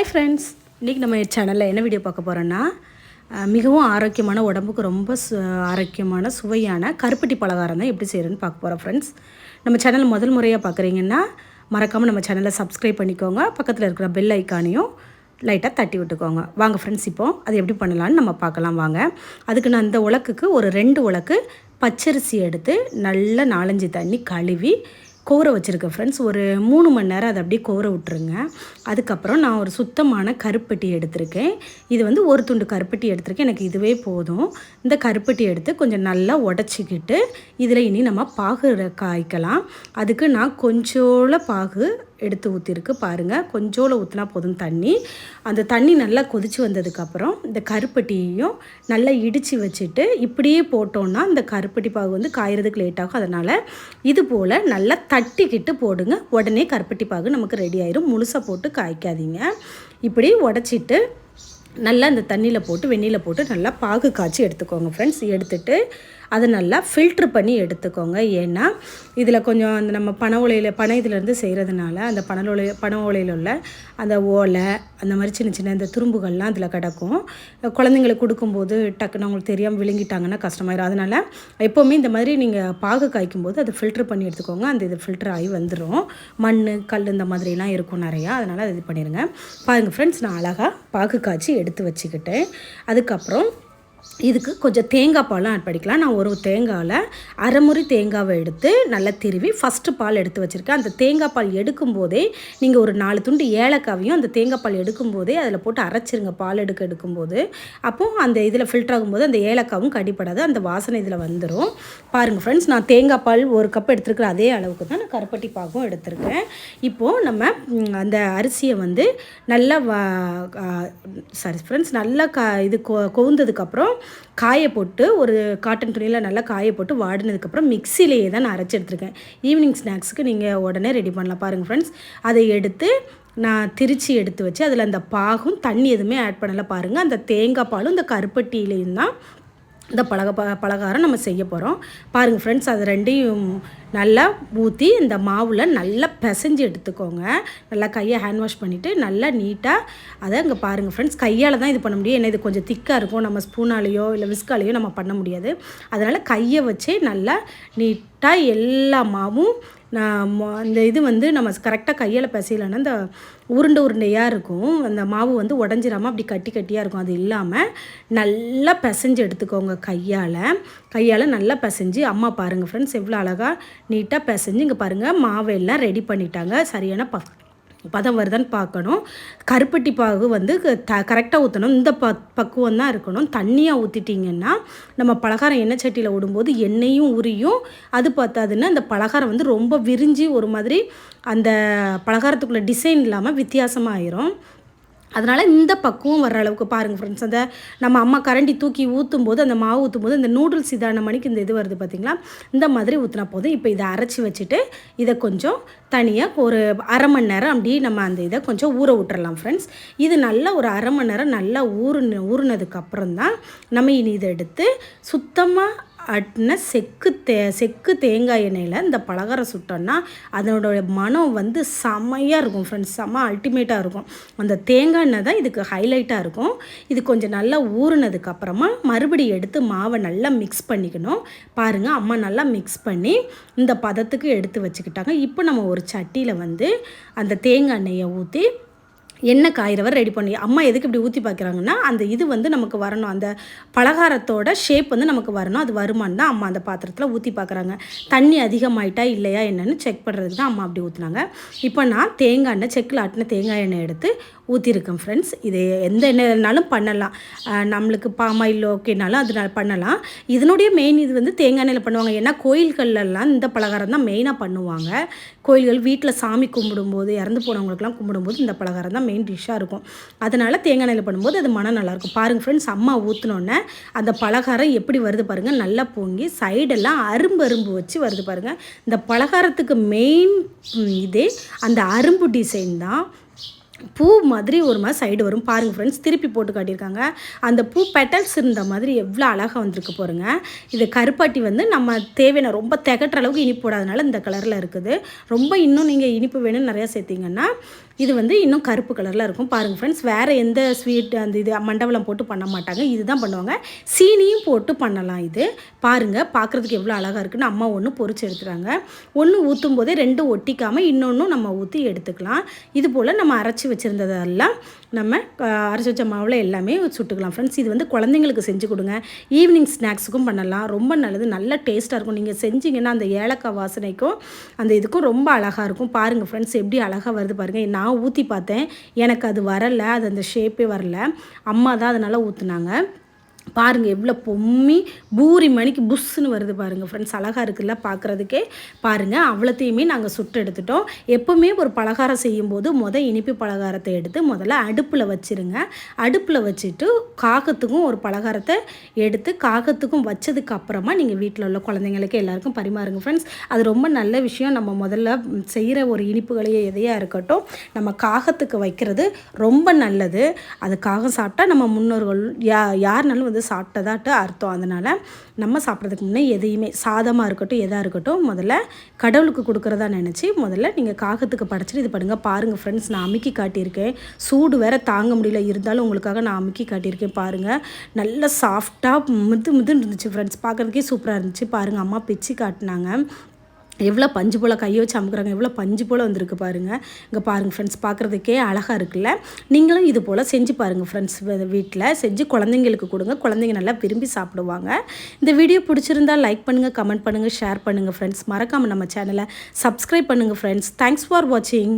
Hi friends, இன்றைக்கி நம்ம சேனலில் என்ன வீடியோ பார்க்க போகிறோன்னா மிகவும் ஆரோக்கியமான உடம்புக்கு ரொம்ப ஆரோக்கியமான சுவையான கருப்பட்டி பலகாரம் தான் எப்படி செய்கிறேன்னு பார்க்க போகிறோம். ஃப்ரெண்ட்ஸ், நம்ம சேனல் முதல் முறையாக பார்க்குறீங்கன்னா மறக்காமல் நம்ம சேனலை சப்ஸ்கிரைப் பண்ணிக்கோங்க. பக்கத்தில் இருக்கிற பெல் ஐக்கானையும் லைட்டாக தட்டி விட்டுக்கோங்க. வாங்க ஃப்ரெண்ட்ஸ், இப்போது அது எப்படி பண்ணலான்னு நம்ம பார்க்கலாம். வாங்க, அதுக்கு நான் அந்த உலக்குக்கு ஒரு 2 உலக்கு பச்சரிசி எடுத்து நல்லா 4-5 தண்ணி கழுவி கோர வச்சுருக்கேன். ஃப்ரெண்ட்ஸ், ஒரு 3 மணி நேரம் அதை அப்படியே கோர விட்டுருங்க. அதுக்கப்புறம் நான் ஒரு சுத்தமான கருப்பட்டி எடுத்திருக்கேன். இது வந்து ஒரு துண்டு கருப்பட்டி எடுத்திருக்கேன், எனக்கு இதுவே போதும். இந்த கருப்பட்டி எடுத்து கொஞ்சம் நல்லா உடச்சிக்கிட்டு இதில் இனி நம்ம பாகு காய்க்கலாம். அதுக்கு நான் கொஞ்சோள பாகு எடுத்து ஊற்றிருக்கு பாருங்கள். கொஞ்சோள ஊற்றினா போதும் தண்ணி. அந்த தண்ணி நல்லா கொதித்து வந்ததுக்கப்புறம் இந்த கருப்பட்டியையும் நல்லா இடித்து வச்சுட்டு இப்படியே போட்டோன்னா இந்த கருப்பட்டி பாகு வந்து காயறதுக்கு லேட் ஆகும். அதனால் இது போல் நல்லா தட்டிக்கிட்டு போடுங்க. உடனே கருப்பட்டி பாகு நமக்கு ரெடி ஆயிரும். முழுசாக போட்டு காய்க்காதீங்க. இப்படி உடச்சிட்டு நல்லா இந்த தண்ணியில் போட்டு வெந்நியில் போட்டு நல்லா பாகு காய்ச்சி எடுத்துக்கோங்க. ஃப்ரெண்ட்ஸ், எடுத்துகிட்டு அதை நல்லா ஃபில்ட்ரு பண்ணி எடுத்துக்கோங்க. ஏன்னா இதில் கொஞ்சம் அந்த நம்ம பனை இதிலேருந்து செய்கிறதுனால அந்த பனை ஓலையில் உள்ள அந்த ஓலை அந்த மாதிரி சின்ன சின்ன இந்த துரும்புகள்லாம் அதில் கிடக்கும். குழந்தைங்களுக்கு கொடுக்கும்போது டக்குன்னு அவங்களுக்கு தெரியாமல் விழுங்கிட்டாங்கன்னா கஷ்டமாயிடும். அதனால் எப்போவுமே இந்த மாதிரி நீங்கள் பாகு காய்க்கும்போது அதை ஃபில்ட்ரு பண்ணி எடுத்துக்கோங்க. அந்த இது ஃபில்ட்ரு ஆகி வந்துடும். மண் கல் இந்த மாதிரிலாம் இருக்கும் நிறையா. அதனால் அது இது பண்ணிடுங்க. பாருங்கள் ஃப்ரெண்ட்ஸ், நான் அழகாக பாகு காய்ச்சி எடுத்து வச்சுக்கிட்டேன். அதுக்கப்புறம் இதுக்கு கொஞ்சம் தேங்காய் பாலும் ஆட் பண்ணிக்கலாம். நான் ஒரு தேங்காயில் அரைமுறி தேங்காவை எடுத்து நல்லா திருவி ஃபஸ்ட்டு பால் எடுத்து வச்சுருக்கேன். அந்த தேங்காய் பால் எடுக்கும்போதே நீங்கள் ஒரு 4 துண்டு ஏலக்காவையும் அந்த தேங்காய் பால் எடுக்கும்போதே அதில் போட்டு அரைச்சிருங்க. பால் எடுக்கும்போது அப்போது அந்த இதில் ஃபில்டர் ஆகும்போது அந்த ஏலக்காவும் கடிப்படாது, அந்த வாசனை இதில் வந்துடும். பாருங்கள் ஃப்ரெண்ட்ஸ், நான் தேங்காய் பால் 1 கப் எடுத்துருக்கிற அதே அளவுக்கு தான் நான் கருப்பட்டி பாகும் எடுத்திருக்கேன். இப்போது நம்ம அந்த அரிசியை வந்து நல்லா ஃப்ரெண்ட்ஸ் நல்லா இது கொவுந்ததுக்கப்புறம் காய போட்டு ஒரு காட்டன் துணியில் நல்லா காய போட்டு வாடினதுக்கப்புறம் மிக்சிலேயே தான் நான் அரைச்சி எடுத்துருக்கேன். ஈவினிங் ஸ்நாக்ஸுக்கு நீங்கள் உடனே ரெடி பண்ணலாம். பாருங்கள் ஃப்ரெண்ட்ஸ், அதை எடுத்து நான் திரிச்சு எடுத்து வச்சு அதில் அந்த பாகும் தண்ணி எதுவுமே ஆட் பண்ணலை. பாருங்கள், அந்த தேங்காய் பாலும் இந்த கருப்பட்டியிலையும் தான் இந்த பலகாரம் நம்ம செய்ய போகிறோம். பாருங்கள் ஃப்ரெண்ட்ஸ், அது ரெண்டையும் நல்லா ஊற்றி இந்த மாவில் நல்லா பிசைஞ்சு எடுத்துக்கோங்க. நல்லா கையை ஹேண்ட் வாஷ் பண்ணிவிட்டு நல்லா நீட்டாக அதை அங்கே பாருங்கள் ஃப்ரெண்ட்ஸ், கையால் தான் இது பண்ண முடியும். ஏன்னா இது கொஞ்சம் திக்காக இருக்கும். நம்ம ஸ்பூனாலேயோ இல்லை விஸ்காலேயோ நம்ம பண்ண முடியாது. அதனால் கையை வச்சே நல்லா நீட்டாக எல்லா மாவும் இந்த இது வந்து நம்ம கரெக்டாக கையால் பிசையலைன்னா இந்த உருண்டையாக இருக்கும். அந்த மாவு வந்து உடஞ்சிடாமல் அப்படி கட்டியாக இருக்கும். அது இல்லாமல் நல்லா பிசைஞ்சு எடுத்துக்கோங்க. கையால் நல்லா பிசைஞ்சு அம்மா பாருங்கள் ஃப்ரெண்ட்ஸ், எவ்வளோ அழகாக நீட்டாக பிசைஞ்சு இங்கே பாருங்கள் மாவெல்லாம் ரெடி பண்ணிட்டாங்க. சரியான பதம் வருதான்னு பார்க்கணும். கருப்பட்டி பாகு வந்து கரெக்டாக ஊற்றணும். இந்த பக்குவம் தான் இருக்கணும். தண்ணியாக ஊற்றிட்டிங்கன்னா நம்ம பலகாரம் எண்ணெய் சட்டியில் விடும்போது எண்ணெயும் உரியும். அது பார்த்தாதுன்னா அந்த பலகாரம் வந்து ரொம்ப விரிஞ்சு ஒரு மாதிரி அந்த பலகாரத்துக்குள்ளே டிசைன் இல்லாமல் வித்தியாசமாக ஆயிரும். அதனால் இந்த பக்குவம் வர்ற அளவுக்கு பாருங்கள் ஃப்ரெண்ட்ஸ், அந்த நம்ம அம்மா கரண்டி தூக்கி ஊற்றும்போது அந்த மாவு ஊற்றும்போது இந்த நூடுல்ஸ் இதான மணிக்கு இந்த இது வருது பார்த்திங்களா, இந்த மாதிரி ஊற்றினா போதும். இப்போ இதை அரைச்சி வச்சுட்டு இதை கொஞ்சம் தனியாக ஒரு அரை மணி நேரம் அப்படி நம்ம அந்த இதை கொஞ்சம் ஊற விட்டுறலாம். ஃப்ரெண்ட்ஸ், இது நல்லா ஒரு அரை மணி நேரம் நல்லா ஊறினதுக்கப்புறம் தான் நம்ம இனி இதை எடுத்து சுத்தமாக அட்டின செக்கு தேங்காய் எண்ணெயில் இந்த பலகாரம் சுட்டோன்னா அதனோட மனம் வந்து செம்மையாக இருக்கும். ஃப்ரெண்ட்ஸ், செம்ம அல்டிமேட்டாக இருக்கும். அந்த தேங்காய் எண்ணெய் தான் இதுக்கு ஹைலைட்டாக இருக்கும். இது கொஞ்சம் நல்லா ஊறினதுக்கப்புறமா மறுபடியும் எடுத்து மாவை நல்லா மிக்ஸ் பண்ணிக்கணும். பாருங்கள், அம்மா நல்லா மிக்ஸ் பண்ணி இந்த பதத்துக்கு எடுத்து வச்சுக்கிட்டாங்க. இப்போ நம்ம ஒரு சட்டியில் வந்து அந்த தேங்காய் எண்ணெயை ஊற்றி எண்ணெய் காயிறவர் ரெடி பண்ணி அம்மா எதுக்கு இப்படி ஊற்றி பார்க்குறாங்கன்னா அந்த இது வந்து நமக்கு வரணும், அந்த பலகாரத்தோட ஷேப் வந்து நமக்கு வரணும். அது வருமானு தான் அம்மா அந்த பாத்திரத்தில் ஊற்றி பார்க்குறாங்க. தண்ணி அதிகமாயிட்டா இல்லையா என்னென்னு செக் பண்ணுறதுக்கு தான் அம்மா அப்படி ஊற்றுனாங்க. இப்போ நான் தேங்காய் எண்ணெய் செக்கில் ஆட்டின தேங்காய் எண்ணெய் எடுத்து ஊற்றிருக்கேன். ஃப்ரெண்ட்ஸ், இது எந்த எண்ணெய்னாலும் பண்ணலாம். நம்மளுக்கு பாமாயில் ஓகேனாலும் அதனால பண்ணலாம். இதனுடைய மெயின் இது வந்து தேங்காய் எண்ணெயில் பண்ணுவாங்க. ஏன்னா கோயில்கள்லாம் இந்த பலகாரம் தான் மெயினாக பண்ணுவாங்க. கோயில்கள் வீட்டில் சாமி கும்பிடும்போது இறந்து போனவங்களுக்குலாம் கும்பிடும்போது இந்த பலகாரம் தான் மெயின் டிஷ்ஷாக இருக்கும். அதனால் தேங்காய் எண்ணெயில் பண்ணும்போது அது மனம் நல்லாயிருக்கும். பாருங்கள் ஃப்ரெண்ட்ஸ், அம்மா ஊற்றினோன்னே அந்த பலகாரம் எப்படி வருது பாருங்கள். நல்லா பொங்கி சைடெல்லாம் அரும்பு வச்சு வருது பாருங்கள். இந்த பலகாரத்துக்கு மெயின் இதே அந்த அரும்பு டிசைன் தான். பூ மாதிரி ஒரு மாதிரி சைடு வரும் பாருங்கள் ஃப்ரெண்ட்ஸ். திருப்பி போட்டு காட்டியிருக்காங்க. அந்த பூ பெட்டல்ஸ் இருந்த மாதிரி எவ்வளோ அழகாக வந்திருக்கு பாருங்க. இது கருப்பாட்டி வந்து நம்ம தேவையான ரொம்ப திகட்டுற அளவுக்கு இனிப்பு போடாதனால இந்த கலரில் இருக்குது. ரொம்ப இன்னும் நீங்கள் இனிப்பு வேணும்னு நிறையா சேர்த்திங்கன்னா இது வந்து இன்னும் கருப்பு கலரில் இருக்கும் பாருங்கள் ஃப்ரெண்ட்ஸ். வேறு எந்த ஸ்வீட் அந்த இது மண்டவெல்லம் போட்டு பண்ண மாட்டாங்க, இதுதான் பண்ணுவாங்க. சீனியும் போட்டு பண்ணலாம். இது பாருங்கள் பார்க்குறதுக்கு எவ்வளோ அழகாக இருக்குன்னு. அம்மா ஒன்று பொரிச்சு எடுத்துகிறாங்க. ஒன்று ஊற்றும் போதே 2 ஒட்டிக்காமல் இன்னொன்றும் நம்ம ஊற்றி எடுத்துக்கலாம். இது போல் நம்ம அரைச்சி வச்சுருந்ததெல்லாம் நம்ம அரைச்சி வச்ச மாவில் எல்லாமே சுட்டுக்கலாம் ஃப்ரெண்ட்ஸ். இது வந்து குழந்தைங்களுக்கு செஞ்சு கொடுங்க, ஈவினிங் ஸ்நாக்ஸுக்கும் பண்ணலாம், ரொம்ப நல்லது, நல்ல டேஸ்ட்டாக இருக்கும். நீங்கள் செஞ்சிங்கன்னா அந்த ஏலக்காய் வாசனைக்கும் அந்த இதுக்கும் ரொம்ப அழகாக இருக்கும். பாருங்கள் ஃப்ரெண்ட்ஸ் எப்படி அழகாக வருது பாருங்கள். நான் ஊற்றி பார்த்தேன், எனக்கு அது வரலை, அது அந்த ஷேப்பே வரல. அம்மா தான் அதனால் ஊற்றுனாங்க. பாருங்கள் எவ்வளோ பொம்மி பூரி மணிக்கு புஷ்ஷுன்னு வருது பாருங்கள் ஃப்ரெண்ட்ஸ். அழகாக இருக்குல்ல பார்க்குறதுக்கே. பாருங்கள் அவ்வளோத்தையுமே நாங்கள் சுட்டு எடுத்துட்டோம். எப்போவுமே ஒரு பலகாரம் செய்யும்போது இனிப்பு பலகாரத்தை எடுத்து முதல்ல அடுப்பில் வச்சுருங்க. அடுப்பில் வச்சுட்டு காகத்துக்கும் ஒரு பலகாரத்தை எடுத்து காகத்துக்கும் வச்சதுக்கு அப்புறமா நீங்கள் வீட்டில் உள்ள குழந்தைங்களுக்கு எல்லாருக்கும் பரிமாறுங்க ஃப்ரெண்ட்ஸ். அது ரொம்ப நல்ல விஷயம். நம்ம முதல்ல செய்கிற ஒரு இனிப்புகளையே எதையாக இருக்கட்டும் நம்ம காகத்துக்கு வைக்கிறது ரொம்ப நல்லது. அது காகம் சாப்பிட்டா நம்ம முன்னோர்கள் யாருனாலும் வந்து சாப்பிட்டதாட்டு அர்த்தம். அதனால் நம்ம சாப்பிட்றதுக்கு முன்னே எதையுமே சாதமாக இருக்கட்டும் எதாக இருக்கட்டும் முதல்ல கடவுளுக்கு கொடுக்குறதா நினச்சி முதல்ல நீங்கள் காகத்துக்கு படைச்சிட்டு இது பண்ணுங்கள். பாருங்கள் ஃப்ரெண்ட்ஸ், நான் அமுக்கி காட்டியிருக்கேன். சூடு வேறு தாங்க முடியல, இருந்தாலும் உங்களுக்காக நான் அமுக்கி காட்டியிருக்கேன். பாருங்கள் நல்லா சாஃப்டாக மிதுன்னு இருந்துச்சு ஃப்ரெண்ட்ஸ். பார்க்குறதுக்கே சூப்பராக இருந்துச்சு. பாருங்கள் அம்மா பிச்சு காட்டினாங்க. எவ்வளோ பஞ்சு போல் கையை வச்சு அமுக்குறாங்க, எவ்வளோ பஞ்சு போல் வந்திருக்கு பாருங்கள். இங்கே பாருங்கள் ஃப்ரெண்ட்ஸ், பார்க்குறதுக்கே அழகாக இருக்குல்ல. நீங்களும் இது போல் செஞ்சு பாருங்கள் ஃப்ரெண்ட்ஸ். வீட்டில் செஞ்சு குழந்தைங்களுக்கு கொடுங்க, குழந்தைங்க நல்லா விரும்பி சாப்பிடுவாங்க. இந்த வீடியோ பிடிச்சிருந்தால் லைக் பண்ணுங்கள், கமெண்ட் பண்ணுங்கள், ஷேர் பண்ணுங்கள் ஃப்ரெண்ட்ஸ். மறக்காமல் நம்ம சேனலை சப்ஸ்கிரைப் பண்ணுங்கள் ஃப்ரெண்ட்ஸ். தேங்க்ஸ் ஃபார் வாட்சிங்.